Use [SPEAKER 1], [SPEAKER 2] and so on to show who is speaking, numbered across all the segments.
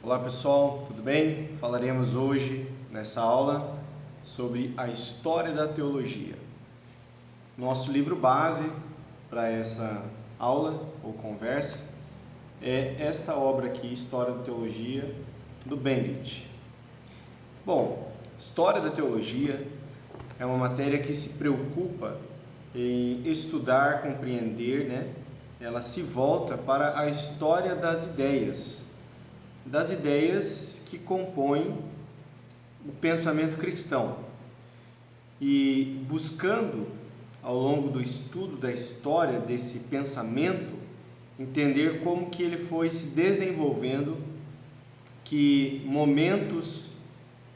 [SPEAKER 1] Olá pessoal, tudo bem? Falaremos hoje nessa aula sobre a história da teologia. Nosso livro base para essa aula ou conversa é esta obra aqui, História da Teologia, do Bennett. Bom, História da Teologia é uma matéria que se preocupa em estudar, compreender, Ela se volta para a história das ideias que compõem o pensamento cristão e buscando, ao longo do estudo da história desse pensamento, entender como que ele foi se desenvolvendo, que momentos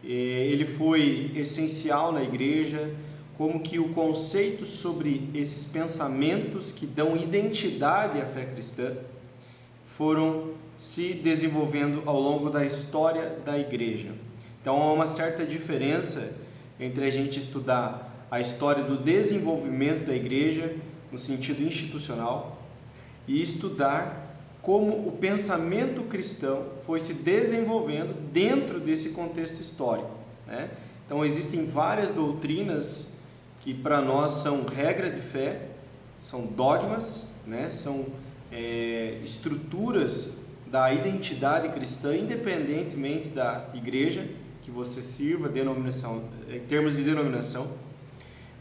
[SPEAKER 1] ele foi essencial na igreja, como que o conceito sobre esses pensamentos que dão identidade à fé cristã foram se desenvolvendo ao longo da história da igreja. Então há uma certa diferença entre a gente estudar a história do desenvolvimento da igreja no sentido institucional e estudar como o pensamento cristão foi se desenvolvendo dentro desse contexto histórico, Então existem várias doutrinas que para nós são regra de fé, são dogmas, são estruturas da identidade cristã, independentemente da igreja que você sirva, em termos de denominação,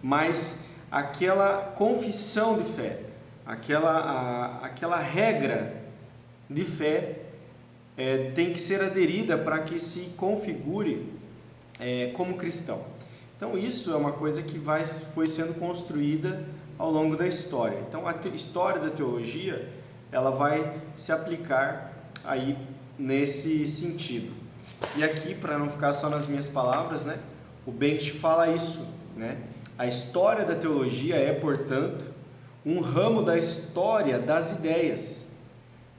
[SPEAKER 1] mas aquela confissão de fé, aquela regra de fé tem que ser aderida para que se configure como cristão. Então isso é uma coisa que foi sendo construída ao longo da história. Então a história da teologia ela vai se aplicar aí nesse sentido. E aqui, para não ficar só nas minhas palavras, o Bennett fala isso, A história da teologia é, portanto, um ramo da história das ideias.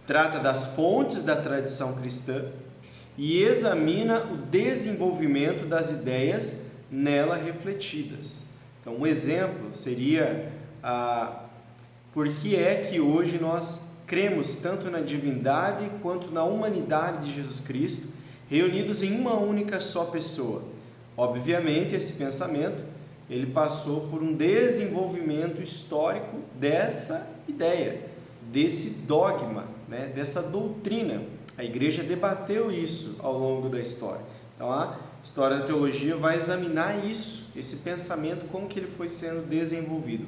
[SPEAKER 1] Trata das fontes da tradição cristã e examina o desenvolvimento das ideias nela refletidas. Então, um exemplo seria por que é que hoje nós cremos tanto na divindade quanto na humanidade de Jesus Cristo, reunidos em uma única só pessoa. Obviamente, esse pensamento ele passou por um desenvolvimento histórico dessa ideia, desse dogma, dessa doutrina. A igreja debateu isso ao longo da história. Então, a história da teologia vai examinar isso, esse pensamento, como que ele foi sendo desenvolvido.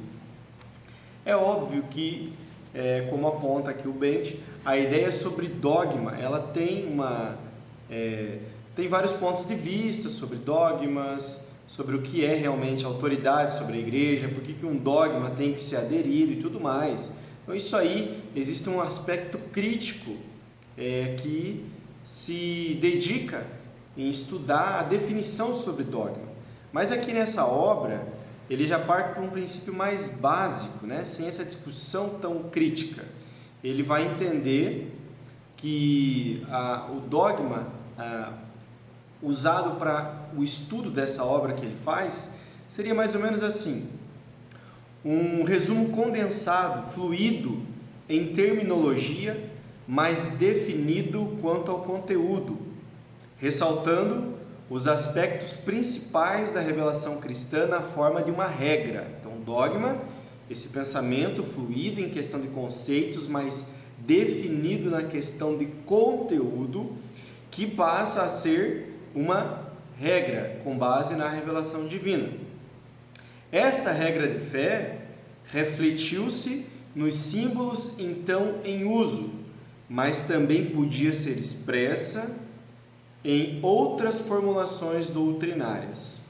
[SPEAKER 1] É óbvio que, como aponta aqui o Bennett, a ideia sobre dogma, ela tem vários pontos de vista sobre dogmas, sobre o que é realmente autoridade sobre a igreja, por que um dogma tem que ser aderido e tudo mais. Então isso aí, existe um aspecto crítico que se dedica em estudar a definição sobre dogma. Mas aqui nessa obra, ele já parte para um princípio mais básico, sem essa discussão tão crítica. Ele vai entender que o dogma usado para o estudo dessa obra que ele faz seria mais ou menos assim: um resumo condensado, fluido em terminologia, mas definido quanto ao conteúdo, ressaltando os aspectos principais da revelação cristã na forma de uma regra. Então, dogma, esse pensamento fluido em questão de conceitos, mas definido na questão de conteúdo, que passa a ser uma regra com base na revelação divina. Esta regra de fé refletiu-se nos símbolos então em uso, mas também podia ser expressa em outras formulações doutrinárias.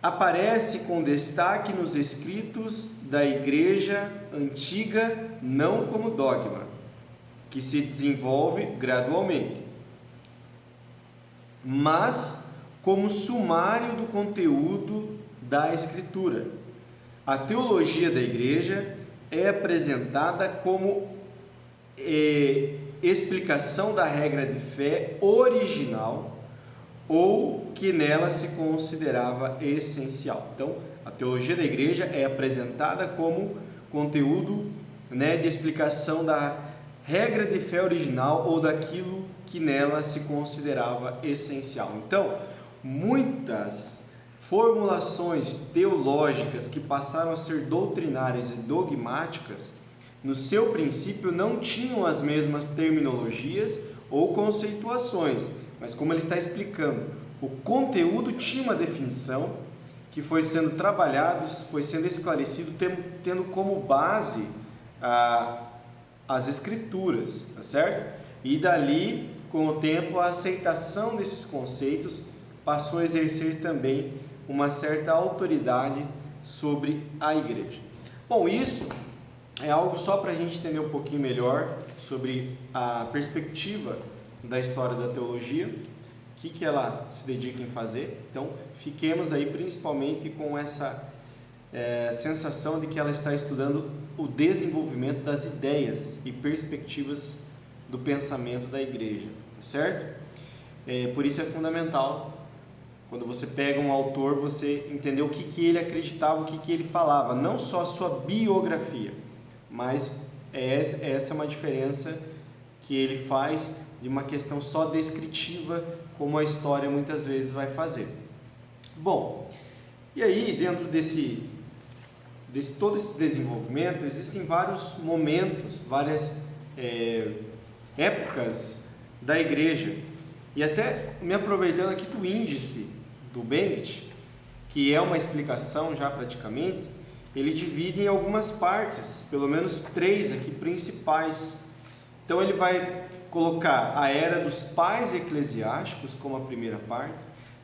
[SPEAKER 1] Aparece com destaque nos escritos da Igreja Antiga não como dogma, que se desenvolve gradualmente, mas como sumário do conteúdo da Escritura. A teologia da Igreja é apresentada como explicação da regra de fé original ou que nela se considerava essencial. Então, a teologia da igreja é apresentada como conteúdo de explicação da regra de fé original ou daquilo que nela se considerava essencial. Então, muitas formulações teológicas que passaram a ser doutrinárias e dogmáticas, no seu princípio não tinham as mesmas terminologias ou conceituações, mas como ele está explicando, o conteúdo tinha uma definição que foi sendo trabalhado, foi sendo esclarecido, tendo como base as escrituras, tá certo? E dali, com o tempo, a aceitação desses conceitos passou a exercer também uma certa autoridade sobre a igreja. Bom, isso é algo só para a gente entender um pouquinho melhor sobre a perspectiva da história da teologia, o que ela se dedica em fazer. Então, fiquemos aí principalmente com essa sensação de que ela está estudando o desenvolvimento das ideias e perspectivas do pensamento da igreja, certo? Por isso é fundamental, quando você pega um autor, você entender o que ele acreditava, o que ele falava, não só a sua biografia, mas essa é uma diferença que ele faz de uma questão só descritiva, como a história muitas vezes vai fazer. Bom, e aí dentro desse todo esse desenvolvimento, existem vários momentos, várias épocas da igreja, e até me aproveitando aqui do índice do Bennett, que é uma explicação já praticamente, ele divide em algumas partes, pelo menos 3 aqui principais. Então ele vai colocar a era dos pais eclesiásticos como a primeira parte.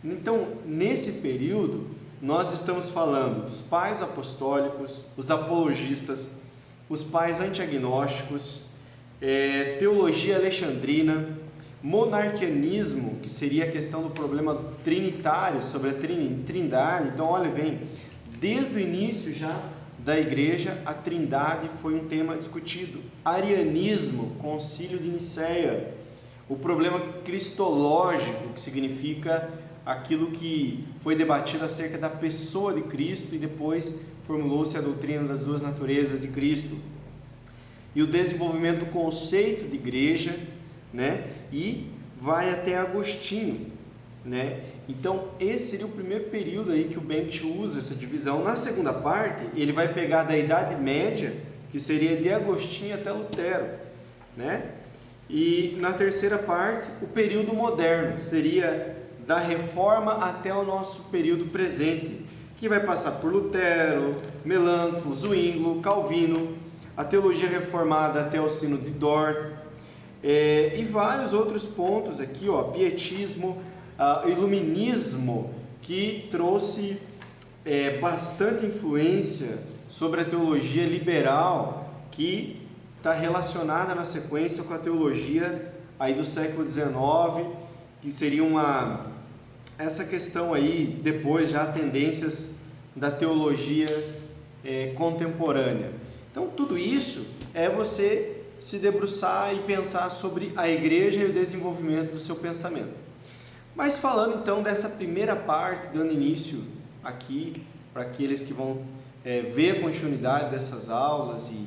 [SPEAKER 1] Então, nesse período, nós estamos falando dos pais apostólicos, os apologistas, os pais antiagnósticos, teologia alexandrina, monarquianismo, que seria a questão do problema trinitário, sobre a trindade. Então, olha, vem, desde o início já da igreja, a trindade foi um tema discutido. Arianismo, concílio de Nicéia, o problema cristológico, que significa aquilo que foi debatido acerca da pessoa de Cristo e depois formulou-se a doutrina das 2 naturezas de Cristo. E o desenvolvimento do conceito de igreja, né? E vai até Agostinho, né? Então, esse seria o primeiro período aí que o Bennett usa essa divisão. Na segunda parte, ele vai pegar da Idade Média, que seria de Agostinho até Lutero, né? E na terceira parte, o período moderno, seria da Reforma até o nosso período presente, que vai passar por Lutero, Melanchthon, Zwinglio, Calvino, a teologia reformada até o Sino de Dort, e vários outros pontos aqui, ó, pietismo, iluminismo, que trouxe bastante influência sobre a teologia liberal, que está relacionada na sequência com a teologia aí do século XIX, que seria essa questão aí, depois já tendências da teologia contemporânea. Então tudo isso é você se debruçar e pensar sobre a igreja e o desenvolvimento do seu pensamento. Mas falando então dessa primeira parte, dando início aqui para aqueles que vão ver a continuidade dessas aulas e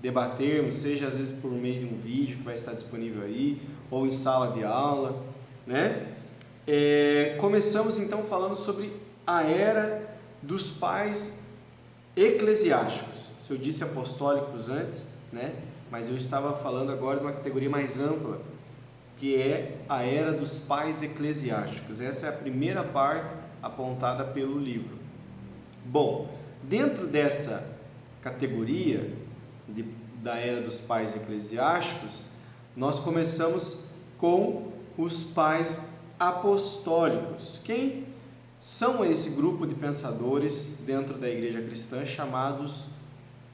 [SPEAKER 1] debatermos, seja às vezes por meio de um vídeo que vai estar disponível aí, ou em sala de aula, né? Começamos então falando sobre a era dos pais eclesiásticos. Se eu disse apostólicos antes, né? Mas eu estava falando agora de uma categoria mais ampla, que é a era dos pais eclesiásticos. Essa é a primeira parte apontada pelo livro. Bom, dentro dessa categoria da era dos pais eclesiásticos, nós começamos com os pais apostólicos. Quem são esse grupo de pensadores dentro da igreja cristã chamados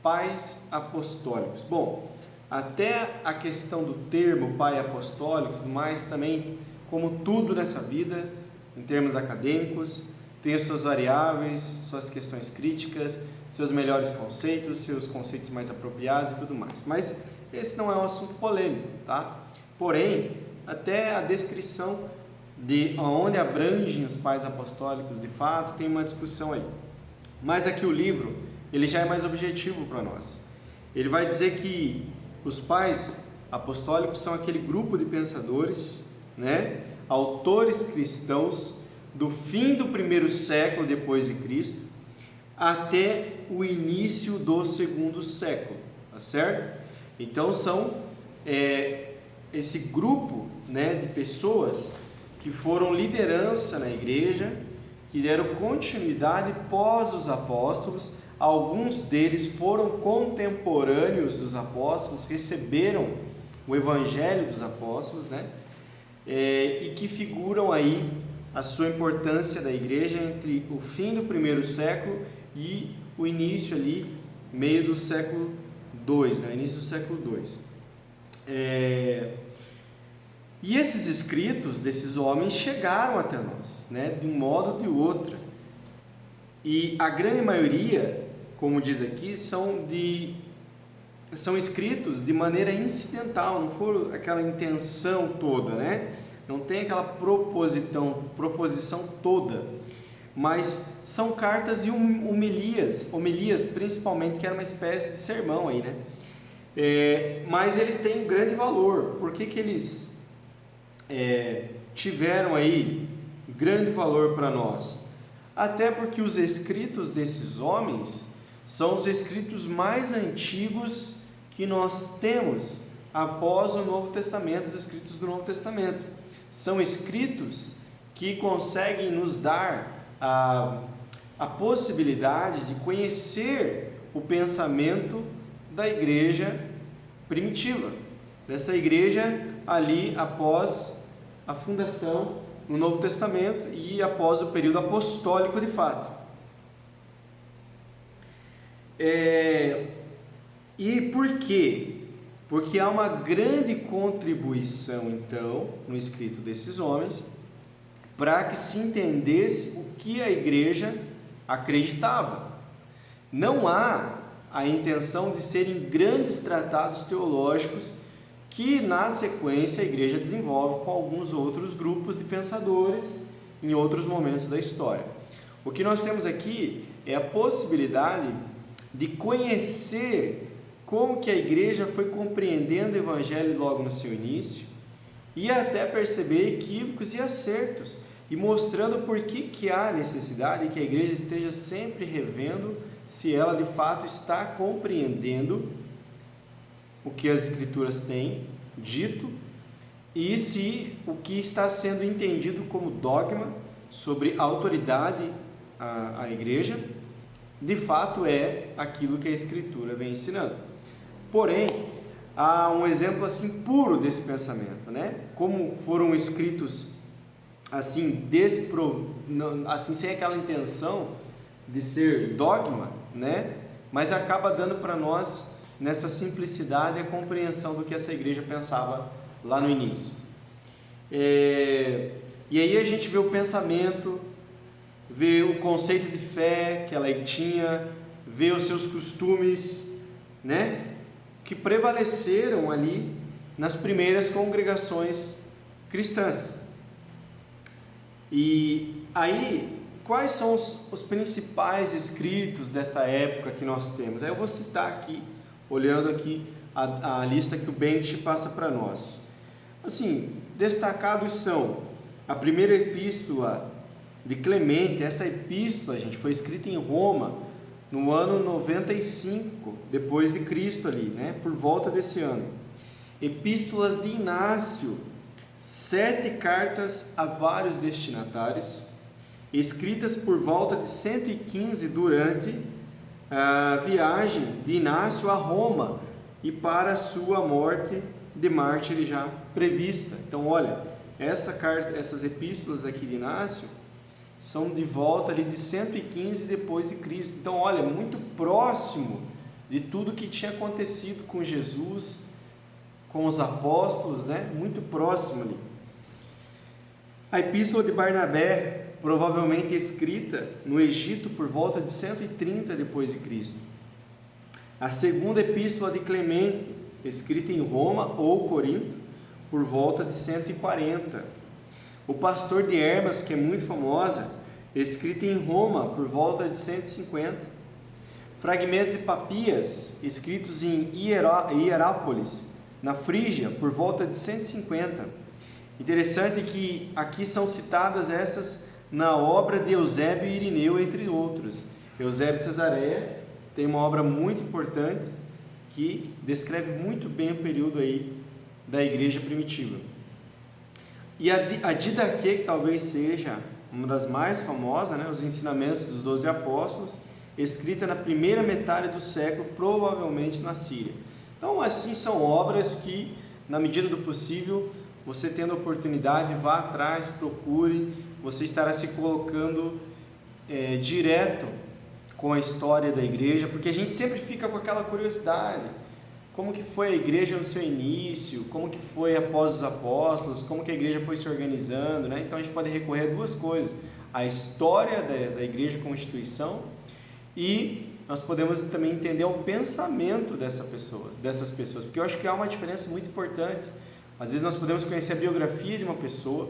[SPEAKER 1] pais apostólicos? Bom, até a questão do termo pai apostólico e tudo mais, também, como tudo nessa vida, em termos acadêmicos, tem as suas variáveis, suas questões críticas, seus melhores conceitos, seus conceitos mais apropriados e tudo mais. Mas esse não é um assunto polêmico, tá? Porém, até a descrição de onde abrangem os pais apostólicos de fato, tem uma discussão aí. Mas aqui o livro, ele já é mais objetivo para nós. Ele vai dizer que os pais apostólicos são aquele grupo de pensadores, né, autores cristãos do fim do primeiro século depois de Cristo até o início do segundo século, tá certo? Então são esse grupo, né, de pessoas que foram liderança na igreja, que deram continuidade pós os apóstolos. Alguns deles foram contemporâneos dos apóstolos, receberam o evangelho dos apóstolos, né? E que figuram aí a sua importância da igreja entre o fim do primeiro século e o início ali, meio do século II, né? Início do século II. E esses escritos desses homens chegaram até nós, né? De um modo ou de outro. E a grande maioria, como diz aqui, são escritos de maneira incidental, não foi aquela intenção toda, né? Não tem aquela proposição toda, mas são cartas e homilias principalmente, que era uma espécie de sermão aí, né? Mas eles têm um grande valor. Por que eles tiveram aí grande valor para nós? Até porque os escritos desses homens são os escritos mais antigos que nós temos após o Novo Testamento, os escritos do Novo Testamento. São escritos que conseguem nos dar a possibilidade de conhecer o pensamento da igreja primitiva, dessa igreja ali após a fundação no Novo Testamento e após o período apostólico de fato. E por quê? Porque há uma grande contribuição, então, no escrito desses homens, para que se entendesse o que a igreja acreditava. Não há a intenção de serem grandes tratados teológicos que, na sequência, a igreja desenvolve com alguns outros grupos de pensadores em outros momentos da história. O que nós temos aqui é a possibilidade de conhecer como que a igreja foi compreendendo o evangelho logo no seu início e até perceber equívocos e acertos, e mostrando por que há necessidade que a igreja esteja sempre revendo se ela de fato está compreendendo o que as escrituras têm dito e se o que está sendo entendido como dogma sobre a autoridade à igreja de fato é aquilo que a escritura vem ensinando. Porém, há um exemplo assim puro desse pensamento, né? Como foram escritos assim, assim sem aquela intenção de ser dogma, né? Mas acaba dando para nós, nessa simplicidade, a compreensão do que essa igreja pensava lá no início. E aí a gente vê o pensamento, vê o conceito de fé que ela tinha, vê os seus costumes, né? Que prevaleceram ali nas primeiras congregações cristãs. E aí, quais são os principais escritos dessa época que nós temos? Aí eu vou citar aqui, olhando aqui a lista que o Bench passa para nós. Assim, destacados são a primeira epístola de Clemente. Essa epístola, gente, foi escrita em Roma no ano 95 depois de Cristo ali, né? Por volta desse ano. Epístolas de Inácio, 7 cartas a vários destinatários, escritas por volta de 115 durante a viagem de Inácio a Roma e para a sua morte de mártir já prevista. Então, olha, essas epístolas aqui de Inácio são de volta ali de 115 depois de Cristo. Então, olha, muito próximo de tudo que tinha acontecido com Jesus, com os apóstolos, né? Muito próximo ali. A epístola de Barnabé, provavelmente escrita no Egito por volta de 130 depois de Cristo. A segunda epístola de Clemente, escrita em Roma ou Corinto, por volta de 140. O Pastor de Hermas, que é muito famosa, escrita em Roma por volta de 150. Fragmentos de Papias, escritos em Hierápolis, na Frígia, por volta de 150. Interessante que aqui são citadas essas na obra de Eusébio e Irineu, entre outros. Eusébio de Cesareia tem uma obra muito importante que descreve muito bem o período aí da igreja primitiva. E a Didaquê, que talvez seja uma das mais famosas, né, os ensinamentos dos 12 apóstolos, escrita na primeira metade do século, provavelmente na Síria. Então, assim, são obras que, na medida do possível, você tendo a oportunidade, vá atrás, procure, você estará se colocando direto com a história da igreja, porque a gente sempre fica com aquela curiosidade, como que foi a igreja no seu início, como que foi após os apóstolos, como que a igreja foi se organizando, né? Então a gente pode recorrer a duas coisas, a história da igreja como instituição, e nós podemos também entender o pensamento dessas pessoas, porque eu acho que há uma diferença muito importante. Às vezes nós podemos conhecer a biografia de uma pessoa,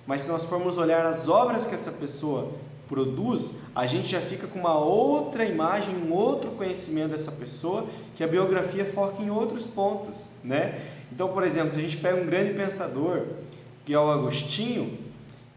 [SPEAKER 1] mas se nós formos olhar as obras que essa pessoa produz, a gente já fica com uma outra imagem, um outro conhecimento dessa pessoa, que a biografia foca em outros pontos, né? Então, por exemplo, se a gente pega um grande pensador, que é o Agostinho,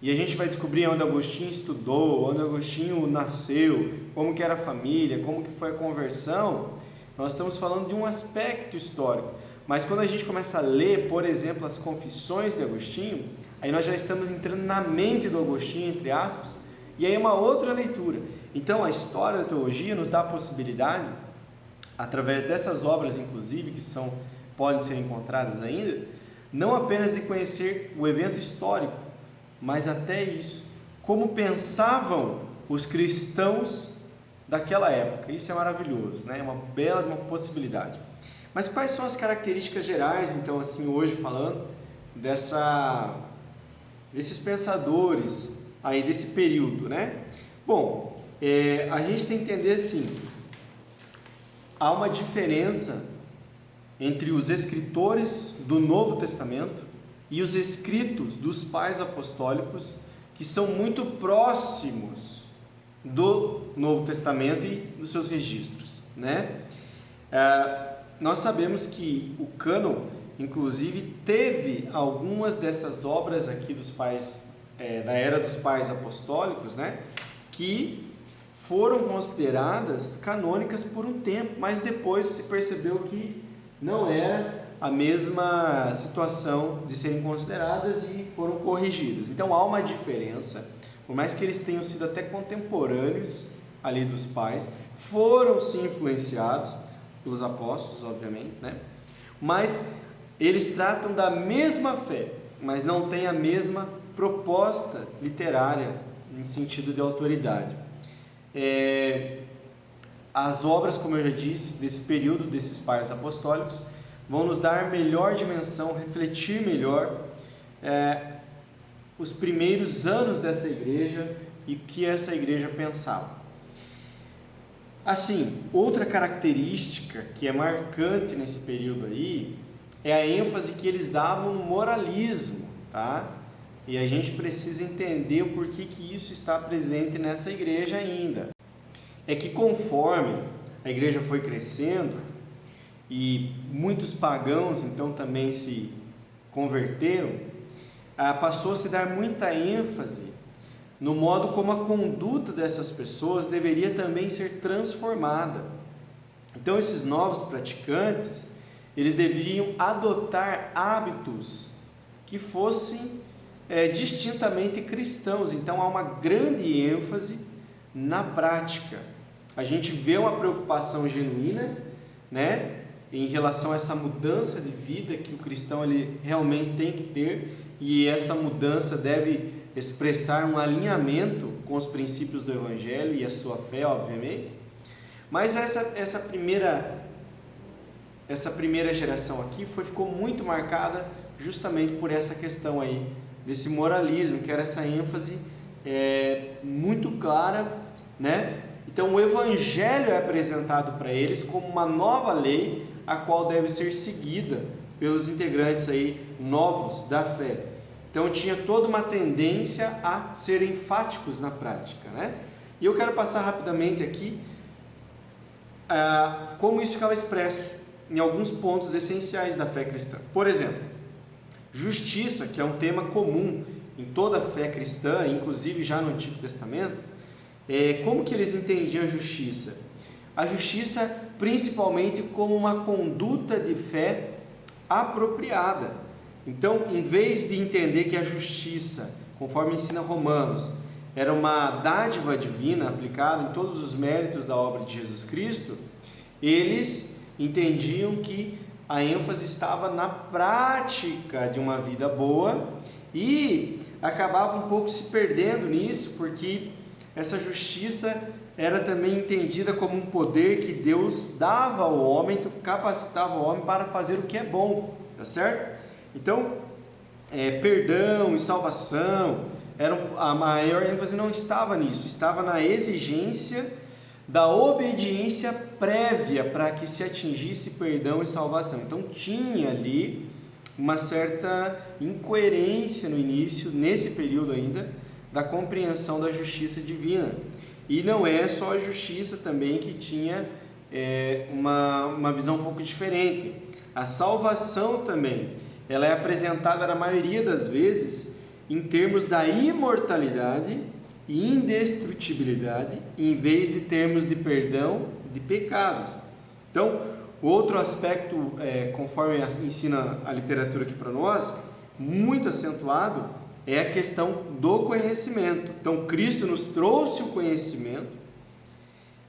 [SPEAKER 1] e a gente vai descobrir onde Agostinho estudou, onde Agostinho nasceu, como que era a família, como que foi a conversão, nós estamos falando de um aspecto histórico. Mas quando a gente começa a ler, por exemplo, as Confissões de Agostinho, aí nós já estamos entrando na mente do Agostinho, entre aspas, e aí é uma outra leitura. Então a história da teologia nos dá a possibilidade, através dessas obras inclusive, que podem ser encontradas ainda, não apenas de conhecer o evento histórico, mas até isso, como pensavam os cristãos daquela época. Isso é maravilhoso, né? É uma bela possibilidade. Mas quais são as características gerais, então, assim, hoje falando, desses pensadores aí desse período, né? Bom, a gente tem que entender assim, há uma diferença entre os escritores do Novo Testamento e os escritos dos pais apostólicos, que são muito próximos do Novo Testamento e dos seus registros, né? Nós sabemos que o cânon, inclusive, teve algumas dessas obras aqui dos pais, da era dos pais apostólicos, né, que foram consideradas canônicas por um tempo, mas depois se percebeu que não era a mesma situação de serem consideradas e foram corrigidas. Então há uma diferença, por mais que eles tenham sido até contemporâneos ali dos pais, foram sim influenciados pelos apóstolos, obviamente, né? Mas eles tratam da mesma fé, mas não têm a mesma proposta literária em sentido de autoridade. As obras, como eu já disse, desse período, desses pais apostólicos, vão nos dar melhor dimensão, refletir melhor os primeiros anos dessa igreja e o que essa igreja pensava. Assim, outra característica que é marcante nesse período aí é a ênfase que eles davam no moralismo, tá? E a gente precisa entender o porquê que isso está presente nessa igreja ainda. É que conforme a igreja foi crescendo e muitos pagãos então também se converteram, passou a se dar muita ênfase no modo como a conduta dessas pessoas deveria também ser transformada. Então esses novos praticantes, eles deveriam adotar hábitos que fossem distintamente cristãos. Então há uma grande ênfase na prática. A gente vê uma preocupação genuína, né, em relação a essa mudança de vida que o cristão ele realmente tem que ter, e essa mudança deve expressar um alinhamento com os princípios do Evangelho e a sua fé, obviamente. Mas essa primeira geração aqui ficou muito marcada justamente por essa questão aí, desse moralismo, que era essa ênfase muito clara, né? Então o Evangelho é apresentado para eles como uma nova lei, a qual deve ser seguida pelos integrantes aí novos da fé. Então tinha toda uma tendência a ser enfáticos na prática, né? E eu quero passar rapidamente aqui como isso ficava expresso. em alguns pontos essenciais da fé cristã. Por exemplo, justiça, que é um tema comum em toda a fé cristã, inclusive já no Antigo Testamento. Como que eles entendiam a justiça? A justiça principalmente como uma conduta de fé apropriada. Então, em vez de entender que a justiça, conforme ensina Romanos, era uma dádiva divina aplicada em todos os méritos da obra de Jesus Cristo, eles entendiam que a ênfase estava na prática de uma vida boa e acabavam um pouco se perdendo nisso, porque essa justiça era também entendida como um poder que Deus dava ao homem, capacitava o homem para fazer o que é bom, tá certo? Então, perdão e salvação, a maior ênfase não estava nisso, estava na exigência da obediência prévia para que se atingisse perdão e salvação. Então tinha ali uma certa incoerência no início, nesse período ainda, da compreensão da justiça divina. E não é só a justiça também que tinha uma visão um pouco diferente. A salvação também, ela é apresentada na maioria das vezes em termos da imortalidade e indestrutibilidade, em vez de termos de perdão de pecados. Então, outro aspecto, conforme ensina a literatura aqui para nós, muito acentuado, é a questão do conhecimento. Então, Cristo nos trouxe o conhecimento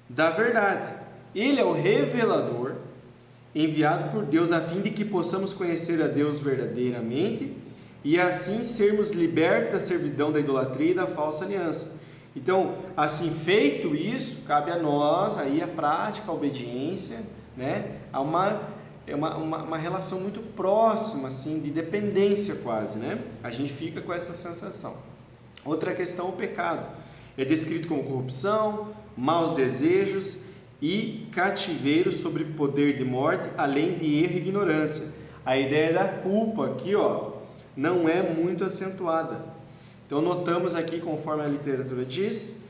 [SPEAKER 1] da verdade. Ele é o revelador enviado por Deus a fim de que possamos conhecer a Deus verdadeiramente e assim sermos libertos da servidão da idolatria e da falsa aliança. Então, assim feito isso, cabe a nós aí a prática, a obediência, né? Há uma relação muito próxima, assim, de dependência quase, né? A gente fica com essa sensação. Outra questão, o pecado. É descrito como corrupção, maus desejos e cativeiro sobre poder de morte, além de erro e ignorância. A ideia da culpa aqui, não é muito acentuada. Então notamos aqui, conforme a literatura diz,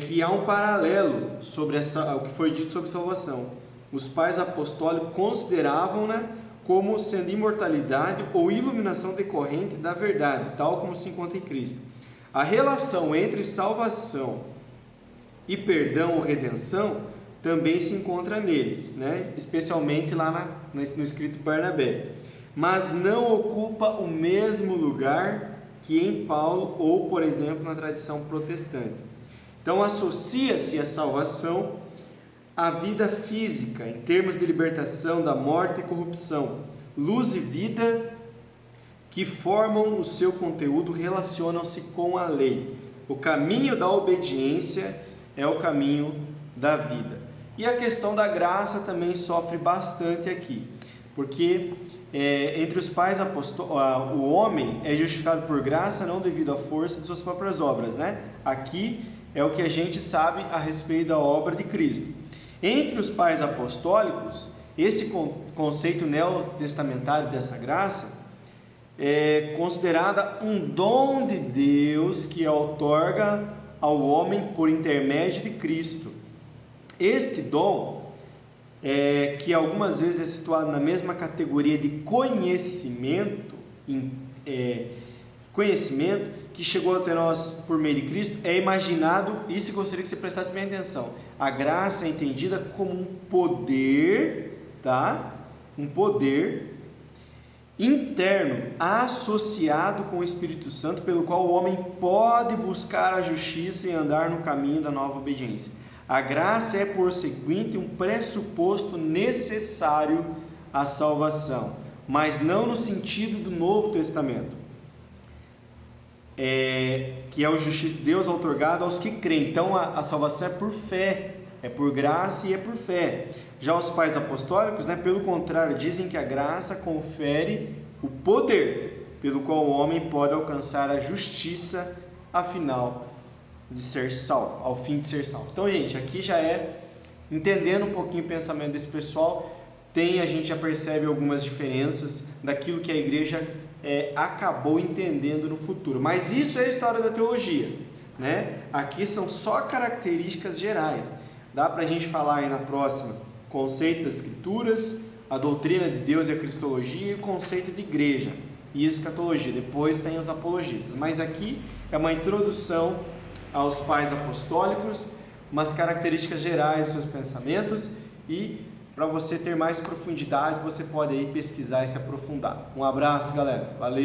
[SPEAKER 1] que há um paralelo sobre o que foi dito sobre salvação. Os pais apostólicos consideravam-na como sendo imortalidade ou iluminação decorrente da verdade, tal como se encontra em Cristo. A relação entre salvação e perdão ou redenção também se encontra neles, né? Especialmente lá no escrito Barnabé, mas não ocupa o mesmo lugar que em Paulo ou, por exemplo, na tradição protestante. Então, associa-se a salvação à vida física, em termos de libertação da morte e corrupção. Luz e vida, que formam o seu conteúdo, relacionam-se com a lei. O caminho da obediência é o caminho da vida. E a questão da graça também sofre bastante aqui, porque entre os pais apostólicos, o homem é justificado por graça, não devido à força de suas próprias obras, né? Aqui é o que a gente sabe a respeito da obra de Cristo. Entre os pais apostólicos, esse conceito neotestamentário dessa graça é considerada um dom de Deus que outorga ao homem por intermédio de Cristo. Este dom, que algumas vezes é situado na mesma categoria de conhecimento, que chegou até nós por meio de Cristo, é imaginado, isso eu gostaria que você prestasse bem atenção, a graça é entendida como um poder, tá? Um poder interno associado com o Espírito Santo, pelo qual o homem pode buscar a justiça e andar no caminho da nova obediência. A graça é, por seguinte, um pressuposto necessário à salvação, mas não no sentido do Novo Testamento, que é o justiça de Deus outorgado aos que creem. Então a salvação é por fé, é por graça e é por fé. Já os pais apostólicos, pelo contrário, dizem que a graça confere o poder pelo qual o homem pode alcançar a justiça afinal de ser salvo, ao fim de ser salvo. Então, gente, aqui já entendendo um pouquinho o pensamento desse pessoal, a gente já percebe algumas diferenças daquilo que a igreja acabou entendendo no futuro. Mas isso é a história da teologia, né? Aqui são só características gerais. Dá para a gente falar aí na próxima conceito das Escrituras, a doutrina de Deus e a cristologia e o conceito de igreja e escatologia. Depois tem os apologistas, mas aqui é uma introdução aos pais apostólicos, umas características gerais dos seus pensamentos, e para você ter mais profundidade, você pode aí pesquisar e se aprofundar. Um abraço, galera. Valeu!